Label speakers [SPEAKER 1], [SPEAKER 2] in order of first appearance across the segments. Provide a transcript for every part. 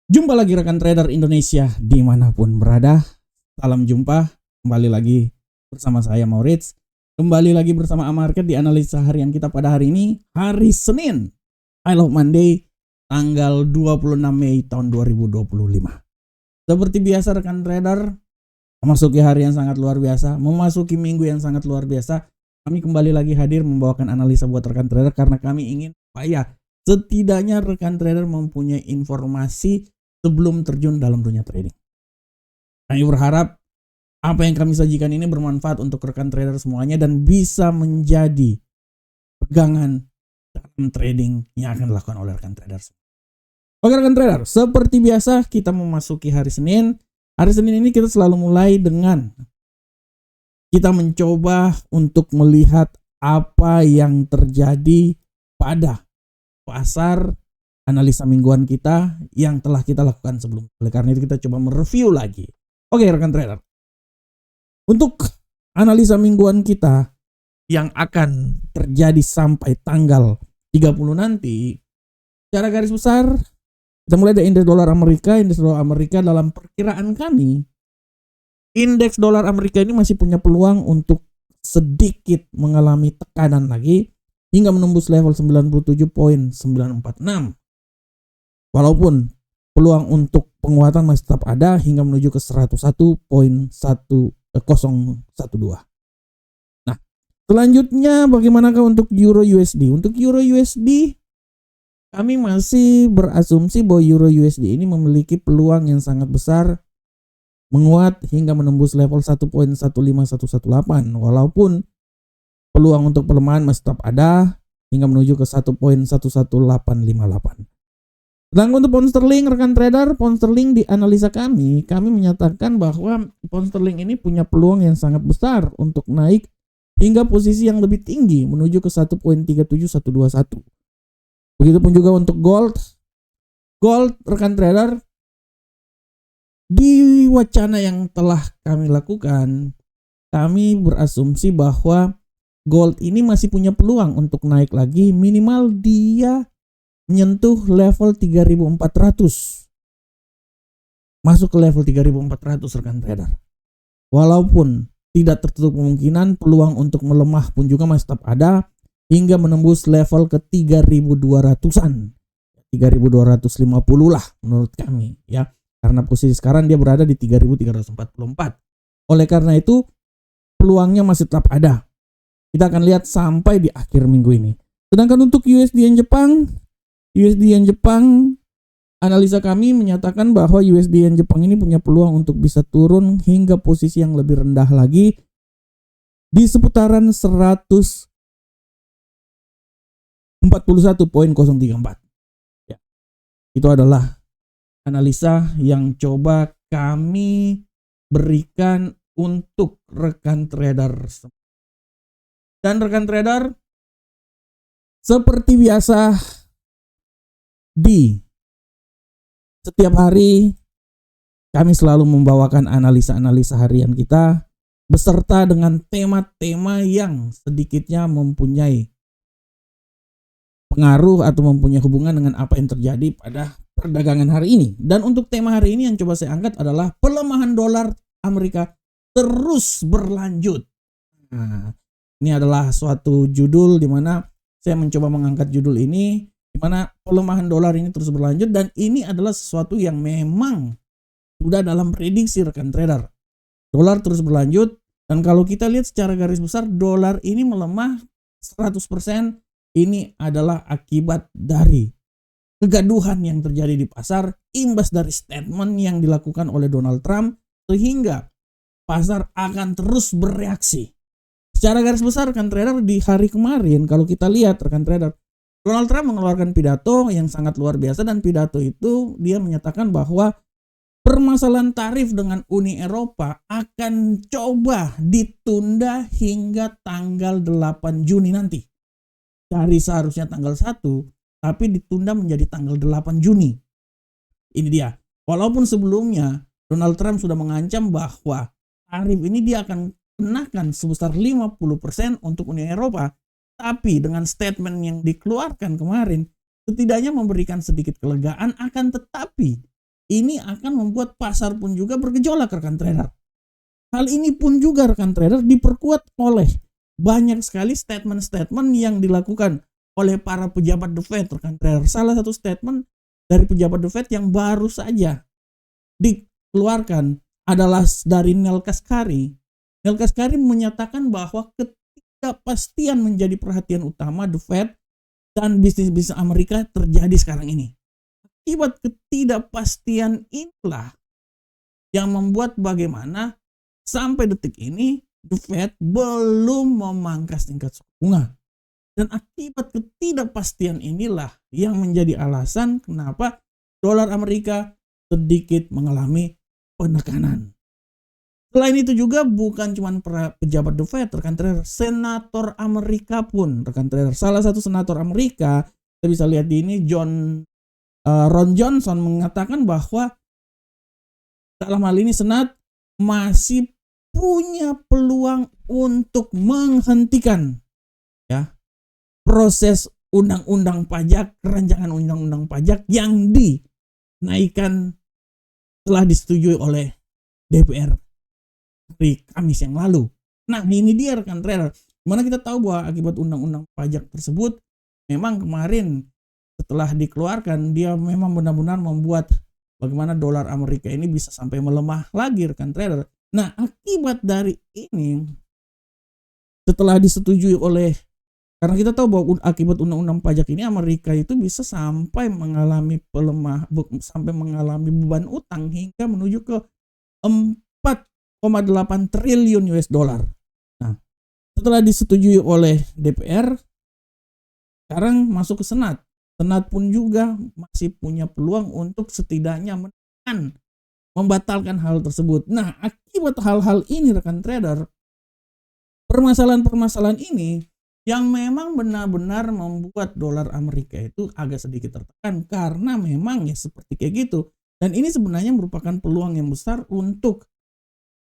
[SPEAKER 1] Jumpa lagi rekan trader Indonesia dimanapun berada. Salam jumpa, kembali lagi bersama saya Maurits. Kembali lagi bersama Amarket di analisa harian kita pada hari ini, hari Senin, I Love Monday, tanggal 26 Mei tahun 2025. Seperti biasa rekan trader, memasuki hari yang sangat luar biasa, memasuki minggu yang sangat luar biasa, kami kembali lagi hadir membawakan analisa buat rekan trader karena kami ingin supaya setidaknya rekan trader mempunyai informasi sebelum terjun dalam dunia trading. Kami berharap apa yang kami sajikan ini bermanfaat untuk rekan trader semuanya dan bisa menjadi pegangan dalam trading yang akan dilakukan oleh rekan trader. Oke rekan trader, seperti biasa kita memasuki hari Senin. Hari Senin ini kita selalu mulai dengan kita mencoba untuk melihat apa yang terjadi pada pasar analisa mingguan kita yang telah kita lakukan sebelum. Oleh karena itu kita coba mereview lagi. Oke rekan trader. Untuk analisa mingguan kita yang akan terjadi sampai tanggal 30 nanti, secara garis besar kita mulai dari indeks dolar Amerika. Indeks dolar Amerika dalam perkiraan kami, indeks dolar Amerika ini masih punya peluang untuk sedikit mengalami tekanan lagi hingga menembus level 97.946. Walaupun peluang untuk penguatan masih tetap ada hingga menuju ke 101.1012. Nah, selanjutnya bagaimanakah untuk Euro USD? Untuk Euro USD kami masih berasumsi bahwa Euro USD ini memiliki peluang yang sangat besar menguat hingga menembus level 1.15118. Walaupun peluang untuk pelemahan masih tetap ada hingga menuju ke 1.11858. Sedangkan untuk pound sterling rekan trader, pound sterling di analisa kami menyatakan bahwa pound sterling ini punya peluang yang sangat besar untuk naik hingga posisi yang lebih tinggi menuju ke 1.37121. Begitupun juga untuk gold. Gold rekan trader, di wacana yang telah kami lakukan, kami berasumsi bahwa gold ini masih punya peluang untuk naik lagi, minimal dia menyentuh level 3400. Masuk ke level 3400 rekan trader. Walaupun tidak tertutup kemungkinan peluang untuk melemah pun juga masih tetap ada hingga menembus level ke 3200-an. 3250 lah menurut kami ya. Karena posisi sekarang dia berada di 3344. Oleh karena itu peluangnya masih tetap ada. Kita akan lihat sampai di akhir minggu ini. Sedangkan untuk USD Yen Jepang, analisa kami menyatakan bahwa USD Yen Jepang ini punya peluang untuk bisa turun hingga posisi yang lebih rendah lagi di seputaran 141.034. Ya. Itu adalah analisa yang coba kami berikan untuk rekan trader. Dan rekan trader, seperti biasa di setiap hari kami selalu membawakan analisa-analisa harian kita beserta dengan tema-tema yang sedikitnya mempunyai pengaruh atau mempunyai hubungan dengan apa yang terjadi pada perdagangan hari ini. Dan untuk tema hari ini yang coba saya angkat adalah pelemahan dolar Amerika terus berlanjut. Nah, ini adalah suatu judul di mana saya mencoba mengangkat judul ini di mana pelemahan dolar ini terus berlanjut, dan ini adalah sesuatu yang memang sudah dalam prediksi rekan trader. Dolar terus berlanjut, dan kalau kita lihat secara garis besar dolar ini melemah 100%. Ini adalah akibat dari kegaduhan yang terjadi di pasar, imbas dari statement yang dilakukan oleh Donald Trump, sehingga pasar akan terus bereaksi. Secara garis besar rekan trader, di hari kemarin kalau kita lihat rekan trader, Donald Trump mengeluarkan pidato yang sangat luar biasa, dan pidato itu dia menyatakan bahwa permasalahan tarif dengan Uni Eropa akan coba ditunda hingga tanggal 8 Juni nanti. Dari seharusnya tanggal 1, tapi ditunda menjadi tanggal 8 Juni. Ini dia. Walaupun sebelumnya Donald Trump sudah mengancam bahwa tarif ini dia akan kenakan sebesar 50% untuk Uni Eropa, tapi dengan statement yang dikeluarkan kemarin setidaknya memberikan sedikit kelegaan, akan tetapi ini akan membuat pasar pun juga bergejolak rekan trader. Hal ini pun juga rekan trader diperkuat oleh banyak sekali statement-statement yang dilakukan oleh para pejabat The Fed rekan trader. Salah satu statement dari pejabat The Fed yang baru saja dikeluarkan adalah dari Neel Kashkari. Neel Kashkari menyatakan bahwa ketidakpastian menjadi perhatian utama The Fed dan bisnis-bisnis Amerika terjadi sekarang ini. Akibat ketidakpastian inilah yang membuat bagaimana sampai detik ini The Fed belum memangkas tingkat suku bunga. Dan akibat ketidakpastian inilah yang menjadi alasan kenapa dolar Amerika sedikit mengalami penekanan. Selain itu juga bukan cuma pejabat The Fed, rekan trader, senator Amerika pun, rekan trader. Salah satu senator Amerika, kita bisa lihat di ini, Ron Johnson mengatakan bahwa dalam hal ini Senat masih punya peluang untuk menghentikan ya proses undang-undang pajak, rancangan undang-undang pajak yang dinaikkan telah disetujui oleh DPR di Kamis yang lalu. Nah, ini dia rekan trader. Dimana kita tahu bahwa akibat undang-undang pajak tersebut memang kemarin setelah dikeluarkan dia memang benar-benar membuat bagaimana dolar Amerika ini bisa sampai melemah lagi rekan trader. Nah, akibat dari ini setelah disetujui oleh, karena kita tahu bahwa akibat undang-undang pajak ini Amerika itu bisa sampai mengalami sampai mengalami beban utang hingga menuju ke 4,8 triliun US dollar. Nah, setelah disetujui oleh DPR, sekarang masuk ke Senat. Senat pun juga masih punya peluang untuk setidaknya menekan, membatalkan hal tersebut. Nah, akibat hal-hal ini rekan trader, permasalahan-permasalahan ini yang memang benar-benar membuat dolar Amerika itu agak sedikit tertekan karena memang ya seperti kayak gitu. Dan ini sebenarnya merupakan peluang yang besar untuk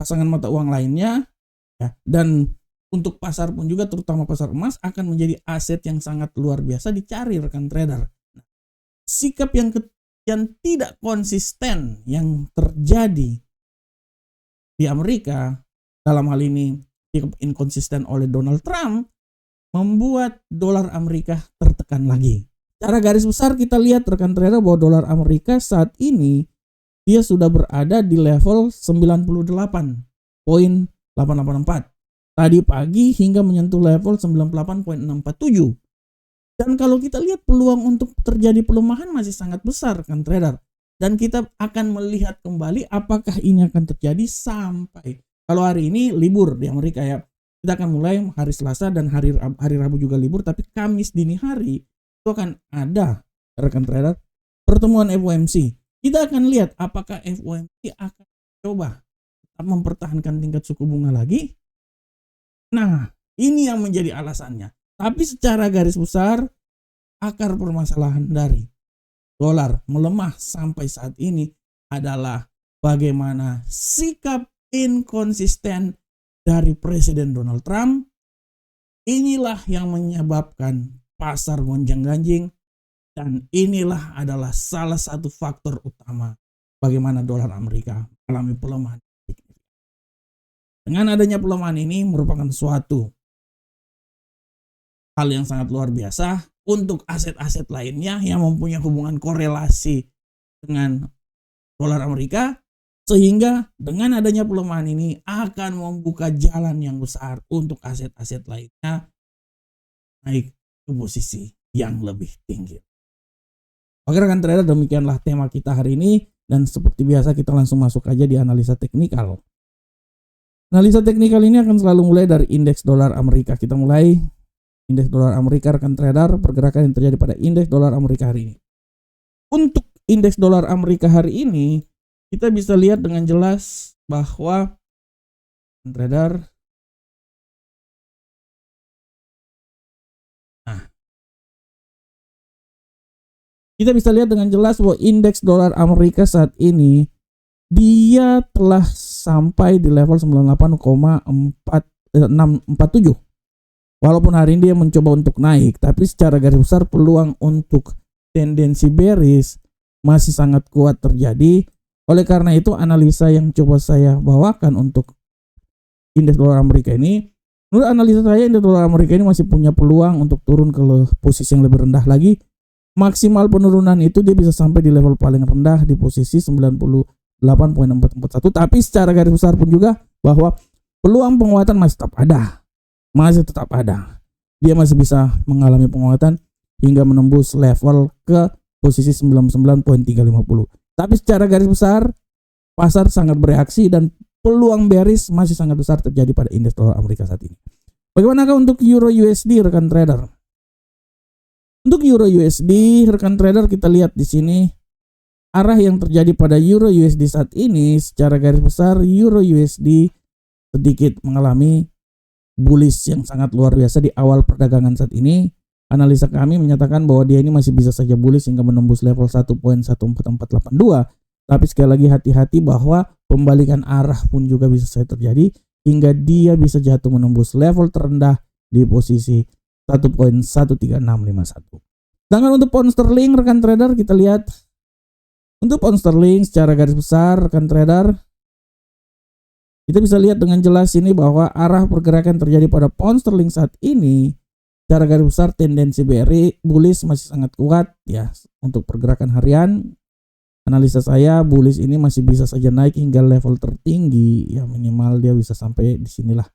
[SPEAKER 1] pasangan mata uang lainnya ya, dan untuk pasar pun juga terutama pasar emas akan menjadi aset yang sangat luar biasa dicari rekan trader. Sikap yang tidak konsisten yang terjadi di Amerika, dalam hal ini sikap inkonsisten oleh Donald Trump, membuat dolar Amerika tertekan lagi. Secara garis besar kita lihat rekan trader bahwa dolar Amerika saat ini dia sudah berada di level 98,884 tadi pagi hingga menyentuh level 98,647. Dan kalau kita lihat peluang untuk terjadi pelemahan masih sangat besar kan trader. Dan kita akan melihat kembali apakah ini akan terjadi sampai, kalau hari ini libur di Amerika ya, kita akan mulai hari Selasa dan hari Rabu juga libur, tapi Kamis dini hari itu akan ada rekan trader pertemuan FOMC. Kita akan lihat apakah FOMC akan coba mempertahankan tingkat suku bunga lagi. Nah, ini yang menjadi alasannya. Tapi secara garis besar, akar permasalahan dari dolar melemah sampai saat ini adalah bagaimana sikap inkonsisten dari Presiden Donald Trump. Inilah yang menyebabkan pasar gonjang-ganjing, dan inilah adalah salah satu faktor utama bagaimana dolar Amerika mengalami pelemahan. Dengan adanya pelemahan ini merupakan suatu hal yang sangat luar biasa untuk aset-aset lainnya yang mempunyai hubungan korelasi dengan dolar Amerika, sehingga dengan adanya pelemahan ini akan membuka jalan yang besar untuk aset-aset lainnya naik ke posisi yang lebih tinggi. Oke rekan trader, demikianlah tema kita hari ini, dan seperti biasa kita langsung masuk aja di analisa teknikal. Analisa teknikal ini akan selalu mulai dari indeks dolar Amerika. Kita mulai indeks dolar Amerika rekan trader, pergerakan yang terjadi pada indeks dolar Amerika hari ini. Untuk indeks dolar Amerika hari ini, kita bisa lihat dengan jelas bahwa trader, kita bisa lihat dengan jelas bahwa indeks dolar Amerika saat ini dia telah sampai di level 98,647. Walaupun hari ini dia mencoba untuk naik, tapi secara garis besar peluang untuk tendensi bearish masih sangat kuat terjadi. Oleh karena itu analisa yang coba saya bawakan untuk indeks dolar Amerika ini, menurut analisa saya indeks dolar Amerika ini masih punya peluang untuk turun ke posisi yang lebih rendah lagi. Maksimal penurunan itu dia bisa sampai di level paling rendah di posisi 98.441. Tapi secara garis besar pun juga bahwa peluang penguatan masih tetap ada. Dia masih bisa mengalami penguatan hingga menembus level ke posisi 99.350. Tapi secara garis besar pasar sangat bereaksi dan peluang bearish masih sangat besar terjadi pada indeks dolar Amerika saat ini. Bagaimanakah untuk Euro USD rekan trader? Untuk Euro USD rekan trader, kita lihat di sini arah yang terjadi pada Euro USD saat ini. Secara garis besar Euro USD sedikit mengalami bullish yang sangat luar biasa di awal perdagangan saat ini. Analisa kami menyatakan bahwa dia ini masih bisa saja bullish hingga menembus level 1.14482. Tapi sekali lagi hati-hati bahwa pembalikan arah pun juga bisa saja terjadi hingga dia bisa jatuh menembus level terendah di posisi 1.13651. Sedangkan untuk pound sterling rekan trader, kita lihat untuk pound sterling secara garis besar rekan trader, kita bisa lihat dengan jelas ini bahwa arah pergerakan terjadi pada pound sterling saat ini secara garis besar tendensi bullish masih sangat kuat ya. Untuk pergerakan harian, analisa saya bullish ini masih bisa saja naik hingga level tertinggi ya, minimal dia bisa sampai di sinilah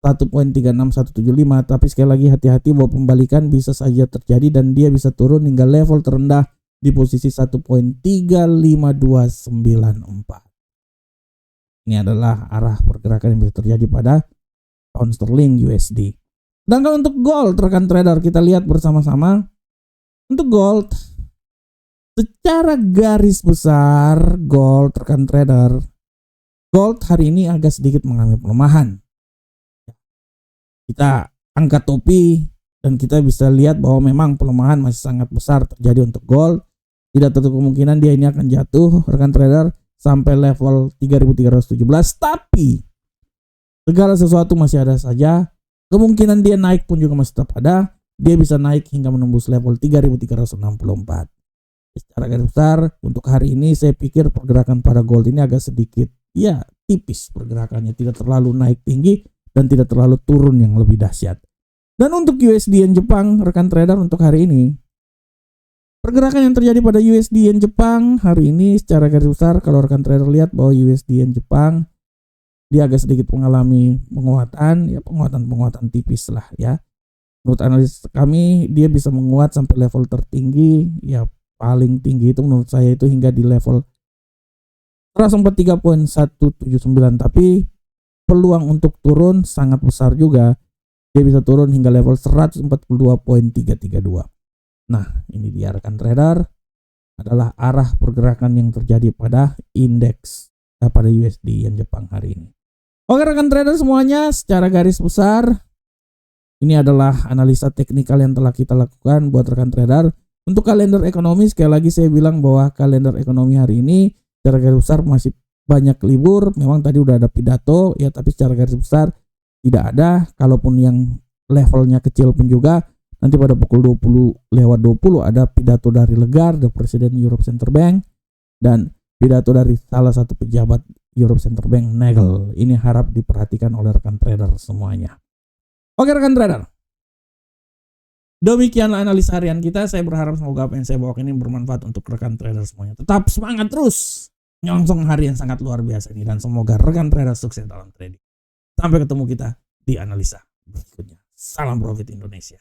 [SPEAKER 1] 1.36175. Tapi sekali lagi hati-hati bahwa pembalikan bisa saja terjadi dan dia bisa turun hingga level terendah di posisi 1.35294. Ini adalah arah pergerakan yang bisa terjadi pada pound sterling USD. Sedangkan untuk gold rekan trader, kita lihat bersama-sama. Untuk gold secara garis besar gold rekan trader, gold hari ini agak sedikit mengalami pelemahan. Kita angkat topi dan kita bisa lihat bahwa memang pelemahan masih sangat besar terjadi untuk gold. Tidak tertutup kemungkinan dia ini akan jatuh rekan trader sampai level 3317. Tapi segala sesuatu masih ada saja. Kemungkinan dia naik pun juga masih tetap ada. Dia bisa naik hingga menembus level 3364. Secara garis besar untuk hari ini saya pikir pergerakan pada gold ini agak sedikit ya tipis pergerakannya, tidak terlalu naik tinggi dan tidak terlalu turun yang lebih dahsyat. Dan untuk USD Yen Jepang rekan trader, untuk hari ini pergerakan yang terjadi pada USD Yen Jepang hari ini secara garis besar, kalau rekan trader lihat bahwa USD Yen Jepang dia agak sedikit mengalami penguatan ya, penguatan tipis lah ya. Menurut analis kami dia bisa menguat sampai level tertinggi ya, paling tinggi itu menurut saya itu hingga di level 143.179. Tapi peluang untuk turun sangat besar juga. Dia bisa turun hingga level 142.332. Nah, ini dia rekan trader, adalah arah pergerakan yang terjadi pada indeks pada USD Yen Jepang hari ini. Oke rekan trader semuanya, secara garis besar ini adalah analisa teknikal yang telah kita lakukan buat rekan trader. Untuk kalender ekonomi, sekali lagi saya bilang bahwa kalender ekonomi hari ini secara garis besar masih banyak libur. Memang tadi udah ada pidato ya, tapi secara garis besar tidak ada. Kalaupun yang levelnya kecil pun juga nanti pada pukul 20:20 ada pidato dari Lagarde, Presiden Europe Center Bank, dan pidato dari salah satu pejabat Europe Center Bank, Nagel. Ini harap diperhatikan oleh rekan trader semuanya. Oke rekan trader, demikianlah analisa harian kita. Saya berharap semoga apa yang saya bawakan ini bermanfaat untuk rekan trader semuanya. Tetap semangat terus nyongsong hari yang sangat luar biasa ini, dan semoga rekan trader sukses dalam trading. Sampai ketemu kita di analisa berikutnya. Salam profit Indonesia.